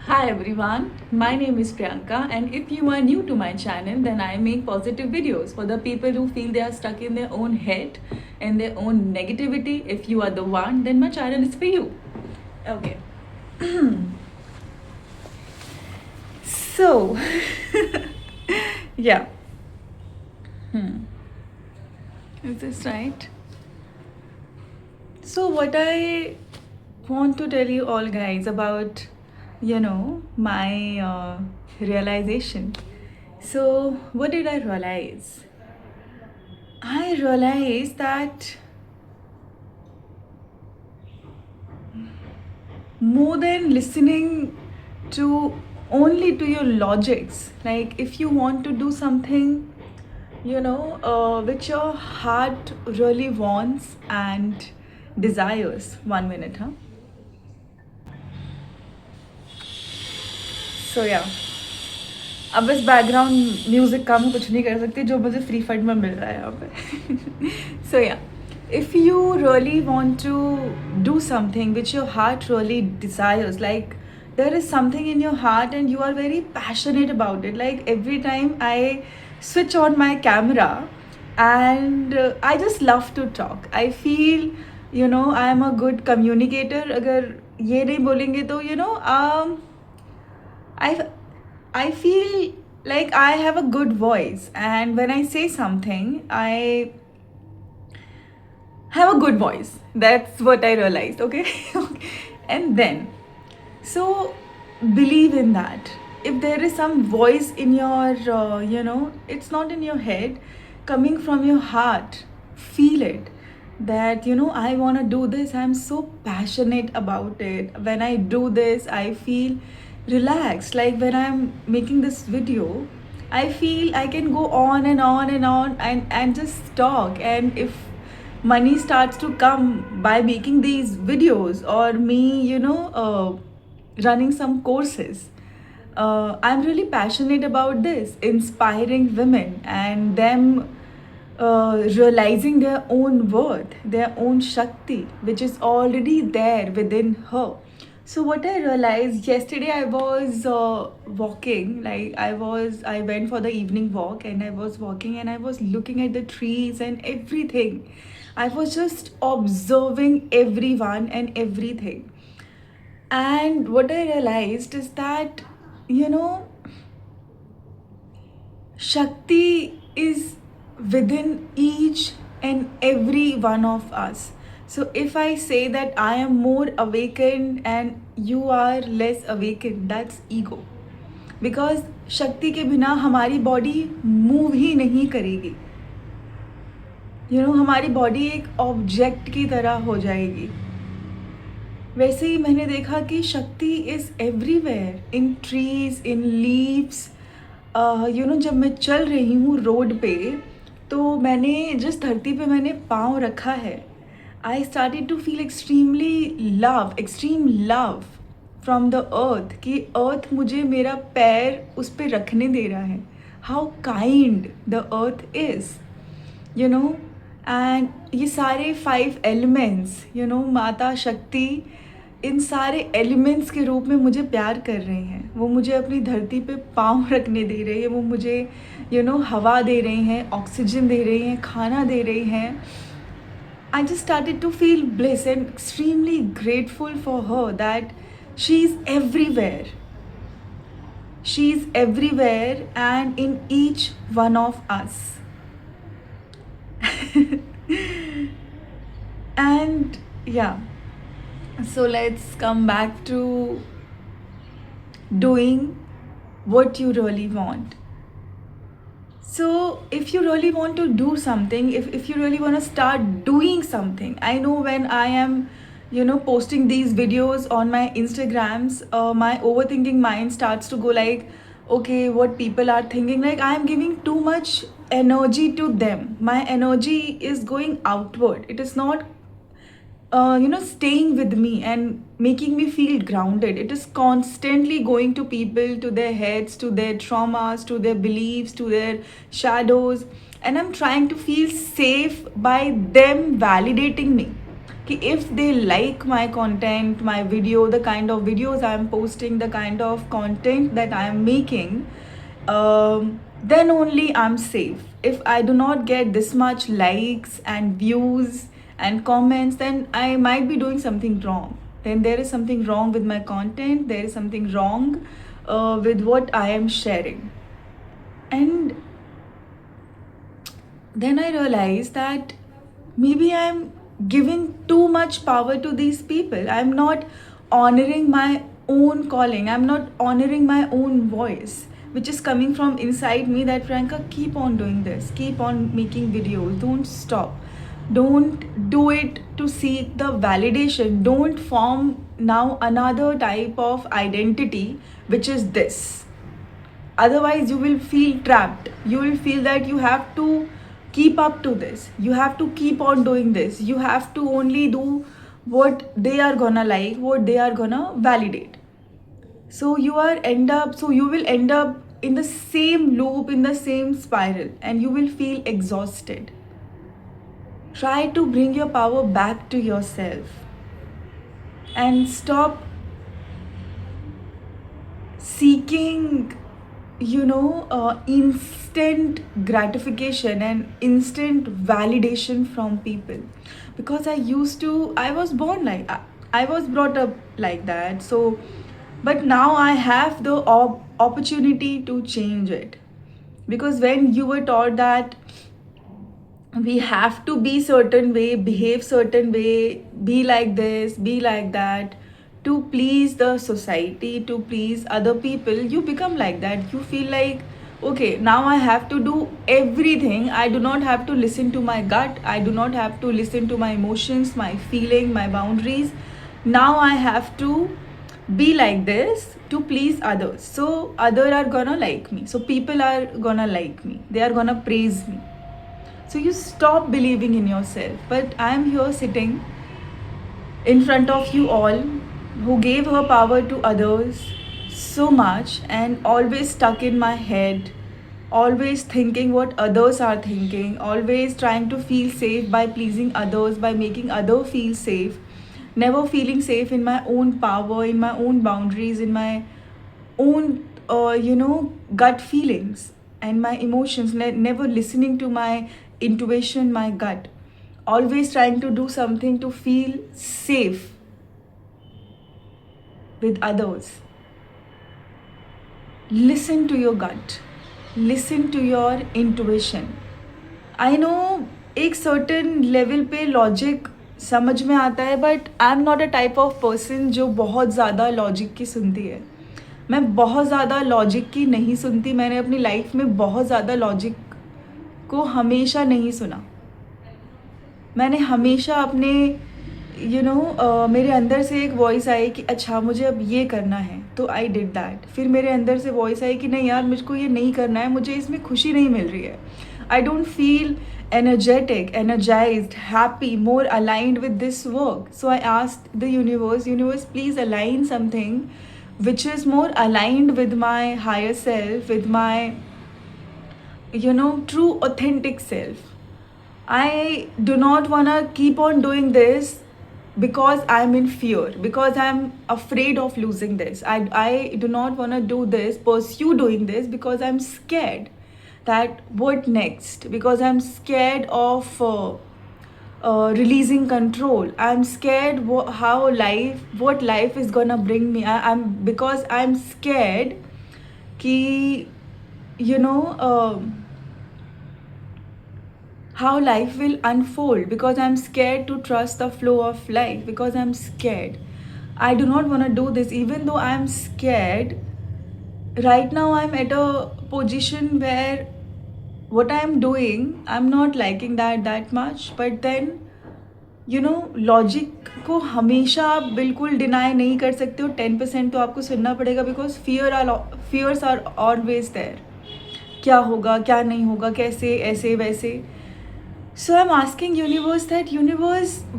Hi everyone, my name is Priyanka, and if you are new to my channel, then I make positive videos for the people who feel they are stuck in their own head and their own negativity. If you are the one, then my channel is for you. Okay, so yeah, is this right? So, what I want to tell you all guys about, my realization. So, what did I realize? I realized that more than listening to only to your logics, like if you want to do something, which your heart really wants and desires. 1 minute, huh? So, yeah. अब इस background music का मैं कुछ नहीं कर सकती जो मुझे फ्री फंड में मिल रहा है यहाँ पे सो या if you really want to do something which your heart really desires, like there is something in your heart and you are very passionate about it, like every time I switch on my camera and I just love to talk. I feel I am a good communicator. अगर ये नहीं बोलेंगे तो I I feel like I have a good voice, and when I say something, I have a good voice. That's what I realized. Okay, and then so believe in that. If there is some voice in your, it's not in your head, coming from your heart, feel it. That I want to do this. I'm so passionate about it. When I do this, I feel relaxed. Like when I'm making this video, I feel I can go on and on and on and just talk. And if money starts to come by making these videos or me, running some courses, I'm really passionate about this, inspiring women and them realizing their own worth, their own Shakti, which is already there within her. So what I realized yesterday, I was walking, like I went for the evening walk and I was walking and I was looking at the trees and everything. I was just observing everyone and everything. And what I realized is that, you know, Shakti is within each and every one of us. So if I say that I am more awakened and you are less awakened, that's ego. Because शक्ति के बिना हमारी body move ही नहीं करेगी. हमारी body एक object की तरह हो जाएगी. वैसे ही मैंने देखा कि शक्ति is everywhere, in trees, in leaves. जब मैं चल रही हूँ रोड पे, तो मैंने जिस धरती पे मैंने पाँव रखा है, I started to feel extreme love from the earth, कि अर्थ मुझे मेरा पैर उस पर रखने दे रहा है. How kind the earth is, and ये सारे 5 एलिमेंट्स, माता शक्ति इन सारे एलिमेंट्स के रूप में मुझे प्यार कर रहे हैं. वो मुझे अपनी धरती पे पाँव रखने दे रहे हैं. वो मुझे हवा दे रहे हैं, ऑक्सीजन दे रहे हैं, खाना दे रहे हैं. I just started to feel bliss and extremely grateful for her that she's everywhere. She's everywhere and in each one of us. And yeah, so let's come back to doing what you really want. So if you really want to do something, if you really want to start doing something, I know when I am posting these videos on my Instagrams, my overthinking mind starts to go like, okay, what people are thinking, like I am giving too much energy to them. My energy is going outward. It is not staying with me and making me feel grounded. It is constantly going to people, to their heads, to their traumas, to their beliefs, to their shadows. And I'm trying to feel safe by them validating me. कि if they like my content, my video, the kind of videos I am posting, the kind of content that I am making, then only I'm safe. If I do not get this much likes and views and comments, then I might be doing something wrong. Then there is something wrong with my content, there is something wrong with what I am sharing. And then I realized that maybe I'm giving too much power to these people. I'm not honoring my own calling. I'm not honoring my own voice, which is coming from inside me, that Priyanka, keep on doing this, keep on making videos, don't stop. Don't do it to seek the validation. Don't form now another type of identity, which is this. Otherwise you will feel trapped. You will feel that you have to keep up to this, you have to keep on doing this, you have to only do what they are gonna like, what they are gonna validate. So you will end up in the same loop, in the same spiral, and you will feel exhausted. Try to bring your power back to yourself and stop seeking instant gratification and instant validation from people. Because I was born like, I was brought up like that. So but now I have the opportunity to change it. Because when you were taught that we have to be certain way, behave certain way, be like this, be like that, to please the society, to please other people, you become like that. You feel like, okay, now I have to do everything. I do not have to listen to my gut, I do not have to listen to my emotions, my feeling, my boundaries. Now I have to be like this to please others, so other are gonna like me, so people are gonna like me, they are gonna praise me. So you stop believing in yourself. But I am here sitting in front of you all, who gave her power to others so much, and always stuck in my head, always thinking what others are thinking, always trying to feel safe by pleasing others, by making others feel safe, never feeling safe in my own power, in my own boundaries, in my own gut feelings and my emotions, never listening to my intuition, my gut, always trying to do something to feel safe with others. Listen to your gut, listen to your intuition. I know एक certain level पे logic समझ में आता है, but I am not a type of person जो बहुत ज़्यादा logic की सुनती है. मैं बहुत ज़्यादा लॉजिक की नहीं सुनती. मैंने अपनी लाइफ में बहुत ज़्यादा लॉजिक को हमेशा नहीं सुना. मैंने हमेशा अपने मेरे अंदर से एक वॉइस आई कि अच्छा मुझे अब ये करना है, तो आई डिड दैट. फिर मेरे अंदर से वॉइस आई कि नहीं यार, मुझको ये नहीं करना है, मुझे इसमें खुशी नहीं मिल रही है. I don't feel energetic, energized, happy, more aligned with this work. So I asked the universe, please align something which is more aligned with my higher self, with my, true authentic self. I do not want to keep on doing this because I'm in fear, because I'm afraid of losing this. I do not want to do this, pursue doing this, because I'm scared that what next, because I'm scared of releasing control. I'm scared what life is gonna bring me. Because I'm scared ki how life will unfold, because I'm scared to trust the flow of life, because I'm scared. I do not want to do this. Even though I'm scared, right now I'm at a position where what I'm doing, I'm not liking that much. But then logic को हमेशा आप बिल्कुल deny नहीं कर सकते हो. 10% तो आपको सुनना पड़ेगा, because fears are always there. क्या होगा, क्या नहीं होगा, कैसे, ऐसे वैसे. So I'm asking universe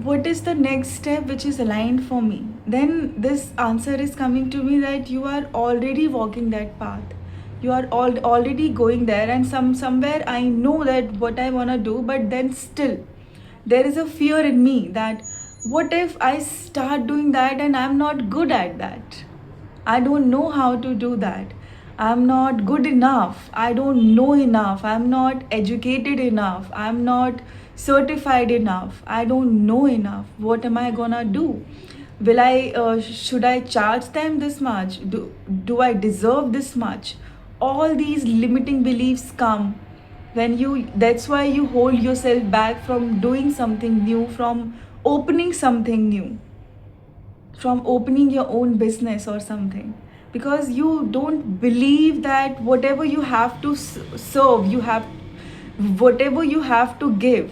what is the next step which is aligned for me? Then this answer is coming to me that you are already walking that path. You are already going there, and somewhere I know that what I want to do, but then still there is a fear in me that what if I start doing that and I'm not good at that? I don't know how to do that. I'm not good enough. I don't know enough. I'm not educated enough. I'm not certified enough. I don't know enough. What am I gonna do? Will I, should I charge them this much? Do I deserve this much? All these limiting beliefs come when that's why you hold yourself back from doing something new, from opening something new, from opening your own business or something, because you don't believe that whatever you have to serve, whatever you have to give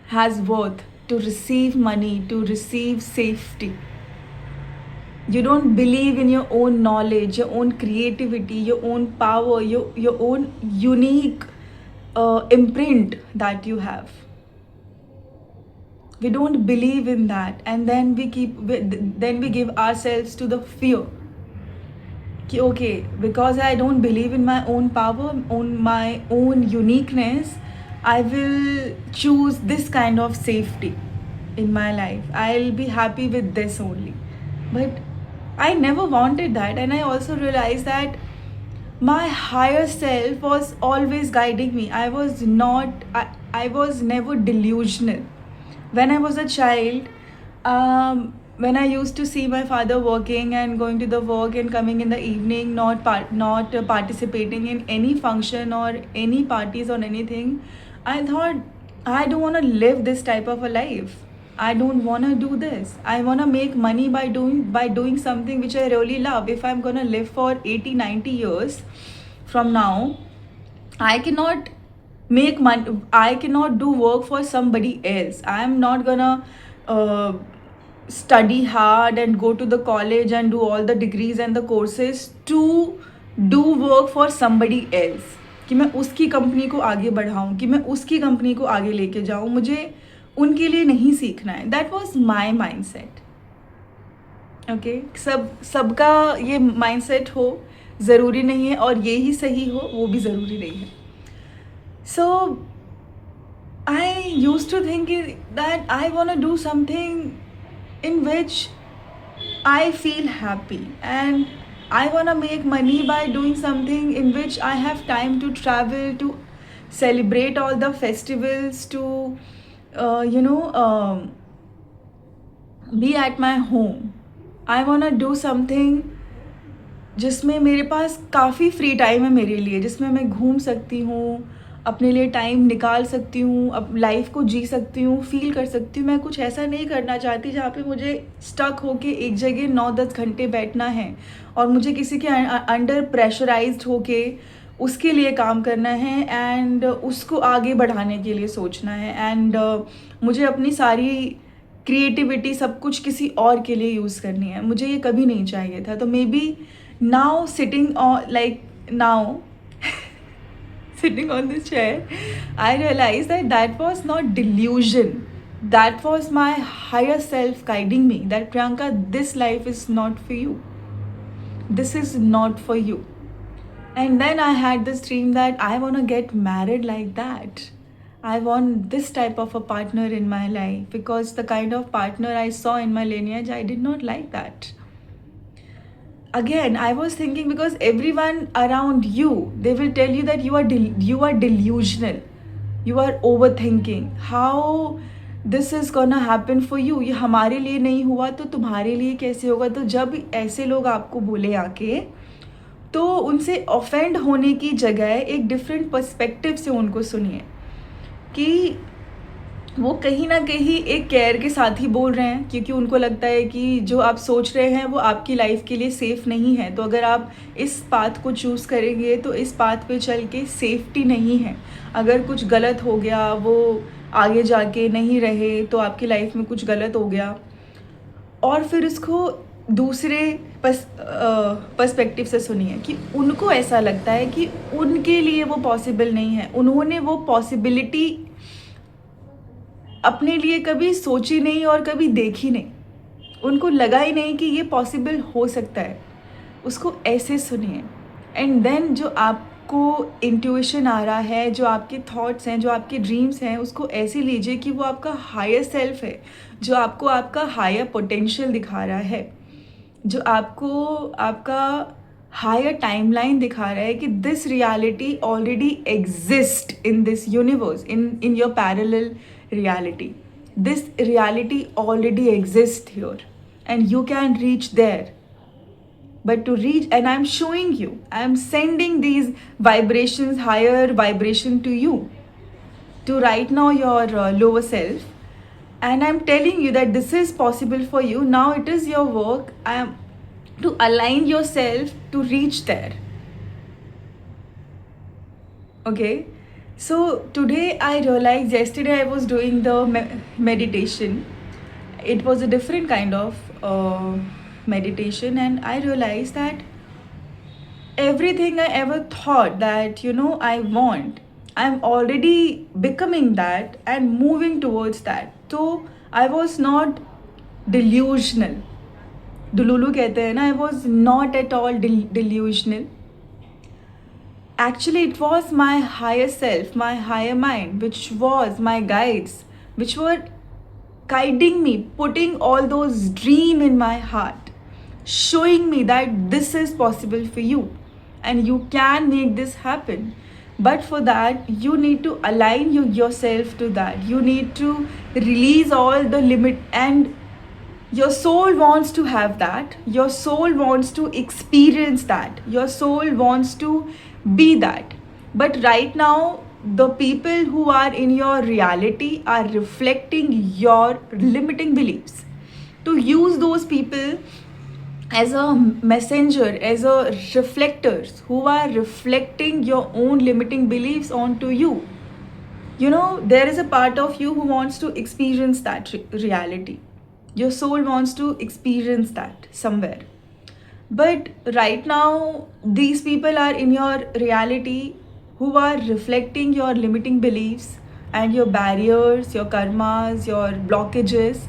has worth to receive money, to receive safety. You don't believe in your own knowledge, your own creativity, your own power, your own unique imprint that you have. We don't believe in that, and then we give ourselves to the fear. Okay, because I don't believe in my own power, on my own uniqueness, I will choose this kind of safety in my life. I'll be happy with this only. But I never wanted that, and I also realized that my higher self was always guiding me. I was never delusional. When I was a child, when I used to see my father working and going to the work and coming in the evening, not participating in any function or any parties or anything, I thought, I don't want to live this type of a life. I don't want to do this. I want to make money by doing something which I really love. If I'm going to live for 80, 90 years from now, I cannot make money. I cannot do work for somebody else. I'm not gonna uh, study hard and go to the college and do all the degrees and the courses to do work for somebody else, कि मैं उसकी company को आगे बढ़ाऊं, कि मैं उसकी company को आगे लेके जाऊं. मुझे उनके लिए नहीं सीखना है. That was my mind set. Okay, सबका ये माइंड सेट हो ज़रूरी नहीं है, और ये ही सही हो वो भी ज़रूरी नहीं है. So I used to think that I want to do something in which I feel happy, and I want to make money by doing something in which I have time to travel, to celebrate all the festivals, to be at my home. I want to do something जिसमें मेरे पास काफ़ी free time है मेरे लिए, जिसमें मैं घूम सकती हूँ, अपने लिए टाइम निकाल सकती हूँ, अब लाइफ को जी सकती हूँ, फील कर सकती हूँ. मैं कुछ ऐसा नहीं करना चाहती जहाँ पे मुझे स्टक होके एक जगह 9-10 घंटे बैठना है और मुझे किसी के अंडर प्रेशराइज्ड होके उसके लिए काम करना है एंड उसको आगे बढ़ाने के लिए सोचना है, एंड मुझे अपनी सारी क्रिएटिविटी सब कुछ किसी और के लिए यूज़ करनी है. मुझे ये कभी नहीं चाहिए था. तो may be now sitting on this chair, I realized that was not delusion. That was my higher self guiding me that Priyanka, this life is not for you. This is not for you. And then I had this dream that I want to get married like that. I want this type of a partner in my life, because the kind of partner I saw in my lineage, I did not like that. Again, I was thinking, because everyone around you, they will tell you that you are delusional, you are overthinking, how this is gonna happen for you. ये हमारे लिए नहीं हुआ तो तुम्हारे लिए कैसे होगा. तो जब ऐसे लोग आपको बोले आके, तो उनसे ऑफेंड होने की जगह एक डिफरेंट पर्सपेक्टिव से उनको सुनिए कि वो कहीं ना कहीं एक केयर के साथ ही बोल रहे हैं, क्योंकि उनको लगता है कि जो आप सोच रहे हैं वो आपकी लाइफ के लिए सेफ़ नहीं है. तो अगर आप इस पाथ को चूज़ करेंगे तो इस पाथ पे चल के सेफ्टी नहीं है. अगर कुछ गलत हो गया, वो आगे जाके नहीं रहे, तो आपकी लाइफ में कुछ गलत हो गया. और फिर इसको दूसरे पर्सपेक्टिव से सुनिए कि उनको ऐसा लगता है कि उनके लिए वो पॉसिबल नहीं है. उन्होंने वो पॉसिबिलिटी अपने लिए कभी सोची नहीं और कभी देखी नहीं. उनको लगा ही नहीं कि ये पॉसिबल हो सकता है. उसको ऐसे सुनिए, एंड देन जो आप आपको इंट्यूशन आ रहा है, जो आपके थॉट्स हैं, जो आपके ड्रीम्स हैं, उसको ऐसे लीजिए कि वो आपका हायर सेल्फ है, जो आपको आपका हायर पोटेंशियल दिखा रहा है, जो आपको आपका हायर टाइमलाइन दिखा रहा है कि this reality already exist in this universe, in your parallel reality. This reality already exists here and you can reach there. But to reach, and I'm showing you, I'm sending these vibrations, higher vibration to you, to right now your lower self, and I'm telling you that this is possible for you. Now it is your work. I am to align yourself to reach there. Okay, so today I realized, yesterday I was doing the meditation. It was a different kind of meditation, and I realized that everything I ever thought that I want, I'm already becoming that and moving towards that. So I was not delusional. Dululu कहते हैं ना, I was not at all delusional. Actually, it was my higher self, my higher mind, which was my guides, which were guiding me, putting all those dreams in my heart, showing me that this is possible for you and you can make this happen. But for that, you need to align yourself to that. You need to release all the limit, and your soul wants to have that. Your soul wants to experience that. Your soul wants to be that. But right now, the people who are in your reality are reflecting your limiting beliefs. To use those people as a messenger, as a reflectors who are reflecting your own limiting beliefs onto you. There is a part of you who wants to experience that reality. Your soul wants to experience that somewhere. But right now, these people are in your reality who are reflecting your limiting beliefs and your barriers, your karmas, your blockages.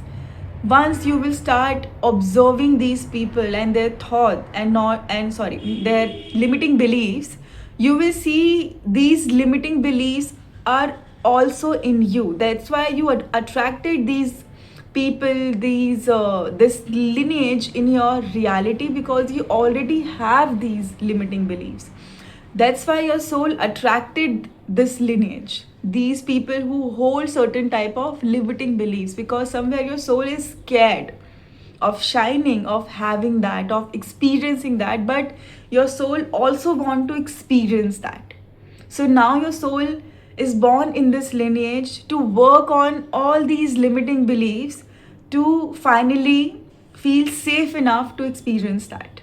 Once you will start observing these people and their thought their limiting beliefs, you will see these limiting beliefs are also in you. That's why you attracted these people, this lineage in your reality, because you already have these limiting beliefs. That's why your soul attracted this lineage, these people who hold certain type of limiting beliefs, because somewhere your soul is scared of shining, of having that, of experiencing that, but your soul also want to experience that. So now your soul is born in this lineage to work on all these limiting beliefs, to finally feel safe enough to experience that,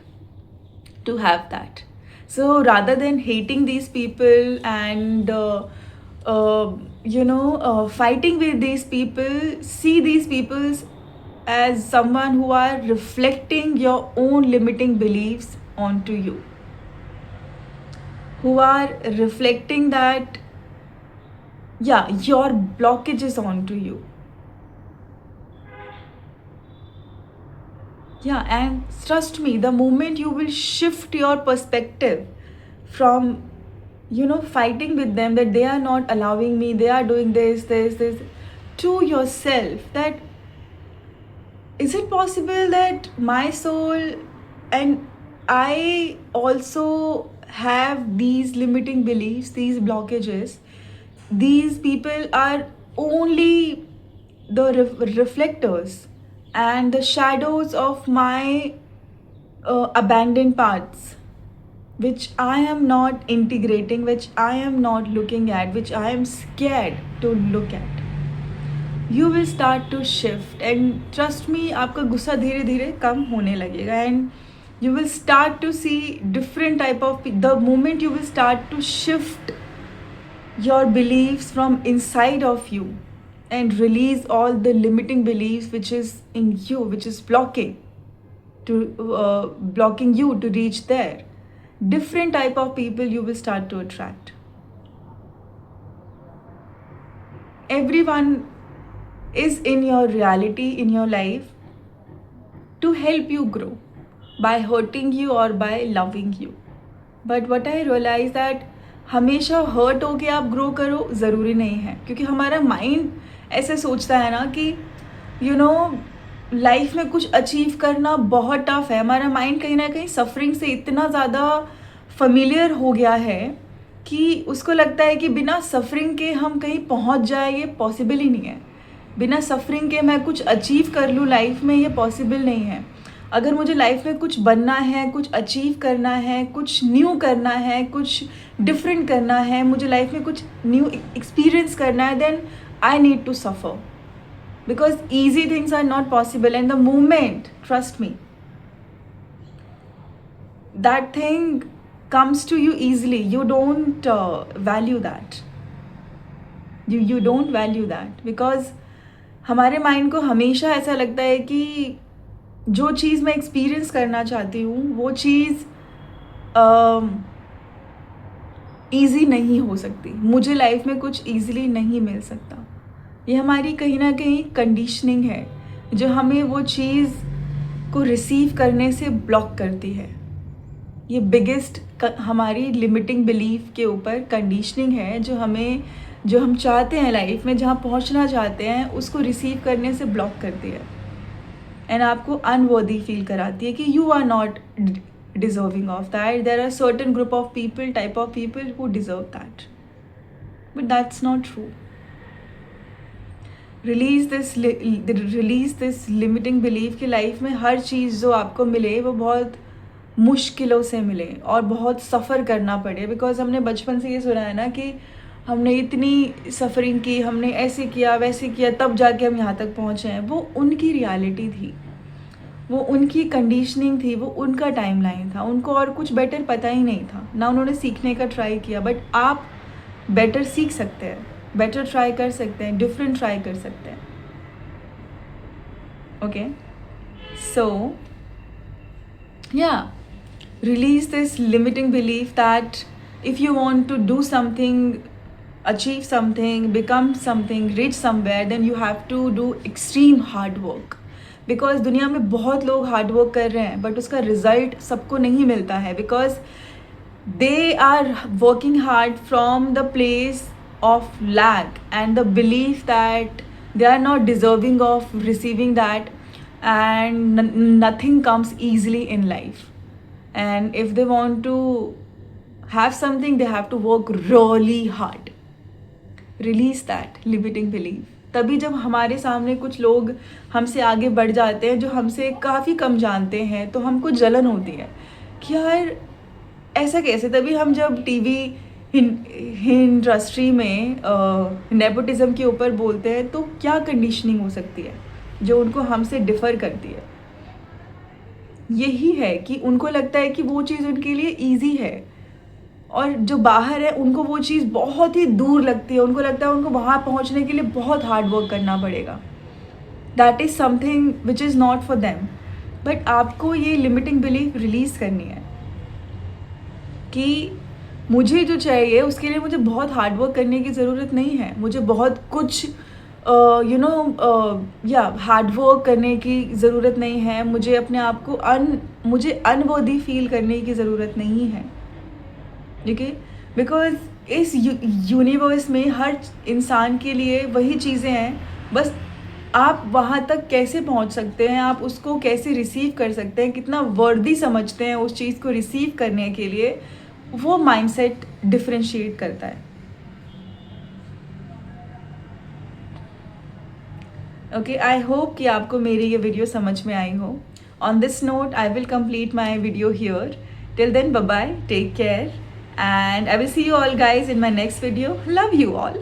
to have that. So rather than hating these people and fighting with these people, see these people as someone who are reflecting your own limiting beliefs onto you, who are reflecting that, yeah, your blockages onto you. Yeah, and trust me, the moment you will shift your perspective from, fighting with them that they are not allowing me, they are doing this, to yourself, that is it possible that my soul and I also have these limiting beliefs, these blockages? These people are only the reflectors and the shadows of my abandoned parts, which I am not integrating, which I am not looking at, which I am scared to look at. You will start to shift, and trust me, आपका गुस्सा धीरे धीरे कम होने लगेगा, and you will start to see different type of, the moment you will start to shift your beliefs from inside of you and release all the limiting beliefs which is in you, which is blocking you to reach there. Different type of people you will start to attract. Everyone is in your reality, in your life, to help you grow by hurting you or by loving you. But what I realized that हमेशा hurt होके आप grow करो, ज़रूरी नहीं है, क्योंकि हमारा mind ऐसे सोचता है ना कि लाइफ में कुछ अचीव करना बहुत टफ है। हमारा माइंड कहीं ना कहीं सफरिंग से इतना ज़्यादा familiar हो गया है कि उसको लगता है कि बिना सफरिंग के हम कहीं पहुंच जाए, ये पॉसिबल ही नहीं है। बिना सफरिंग के मैं कुछ अचीव कर लूँ लाइफ में, ये पॉसिबल नहीं है। अगर मुझे लाइफ में कुछ बनना है, कुछ अचीव करना है, कुछ न्यू करना है, कुछ डिफरेंट करना है, मुझे लाइफ में कुछ न्यू एक्सपीरियंस करना है, then I need to suffer, because easy things are not possible. And the moment, trust me, that thing comes to you easily, you don't value that, you don't value that, because हमारे mind को हमेशा ऐसा लगता है कि जो चीज़ मैं experience करना चाहती हूँ वो चीज़ ईजी नहीं हो सकती, मुझे लाइफ में कुछ ईजिली नहीं मिल सकता। ये हमारी कहीं ना कहीं कंडीशनिंग है जो हमें वो चीज़ को रिसीव करने से ब्लॉक करती है। ये बिगेस्ट हमारी लिमिटिंग बिलीफ के ऊपर कंडीशनिंग है जो हम चाहते हैं लाइफ में, जहाँ पहुँचना चाहते हैं, उसको रिसीव करने से ब्लॉक करती है एंड आपको अनवर्दी फील कराती है कि you are not deserving of that. There are certain group of people, type of people who deserve that, but that's not true. Release this limiting belief कि life में हर चीज़ जो आपको मिले वो बहुत मुश्किलों से मिले और बहुत सफ़र करना पड़े। बिकॉज हमने बचपन से ये सुना है ना कि हमने इतनी सफ़रिंग की, हमने ऐसे किया वैसे किया, तब जाके हम यहाँ तक पहुँचे हैं। वो उनकी रियलिटी थी, वो उनकी कंडीशनिंग थी, वो उनका टाइमलाइन था, उनको और कुछ बेटर पता ही नहीं था ना, उन्होंने सीखने का ट्राई किया। बट आप बेटर सीख सकते हैं, बेटर ट्राई कर सकते हैं, डिफरेंट ट्राई कर सकते हैं। Okay, so yeah, release this limiting belief that if you want to do something, achieve something, become something, reach somewhere, then you have to do extreme hard work. Because दुनिया में बहुत लोग hard work कर रहे हैं but उसका result सबको नहीं मिलता है, because they are working hard from the place of lack and the belief that they are not deserving of receiving that, and nothing comes easily in life. And if they want to have something, they have to work really hard. Release that limiting belief. तभी जब हमारे सामने कुछ लोग हमसे आगे बढ़ जाते हैं जो हमसे काफ़ी कम जानते हैं, तो हमको जलन होती है कि यार ऐसा कैसे। तभी हम जब टीवी इंडस्ट्री में नेपोटिज्म के ऊपर बोलते हैं तो क्या कंडीशनिंग हो सकती है जो उनको हमसे डिफ़र करती है। यही है कि उनको लगता है कि वो चीज़ उनके लिए ईजी है, और जो बाहर है उनको वो चीज़ बहुत ही दूर लगती है। उनको लगता है उनको वहाँ पहुँचने के लिए बहुत हार्ड वर्क करना पड़ेगा। That is something which is not for them. But आपको ये लिमिटिंग बिलीफ रिलीज़ करनी है कि मुझे जो चाहिए उसके लिए मुझे बहुत हार्ड वर्क करने की ज़रूरत नहीं है, मुझे बहुत कुछ हार्ड वर्क करने की ज़रूरत नहीं है, मुझे अपने आप को मुझे अनवर्दी फील करने की ज़रूरत नहीं है। ठीक है, बिकॉज इस यूनिवर्स में हर इंसान के लिए वही चीज़ें हैं, बस आप वहाँ तक कैसे पहुँच सकते हैं, आप उसको कैसे रिसीव कर सकते हैं, कितना वर्दी समझते हैं उस चीज़ को रिसीव करने के लिए, वो माइंडसेट डिफरेंशिएट करता है। ओके, आई होप कि आपको मेरी ये वीडियो समझ में आई हो। On this note I will complete my video here. Till then, bye bye, take care, and I will see you all guys in my next video. Love you all.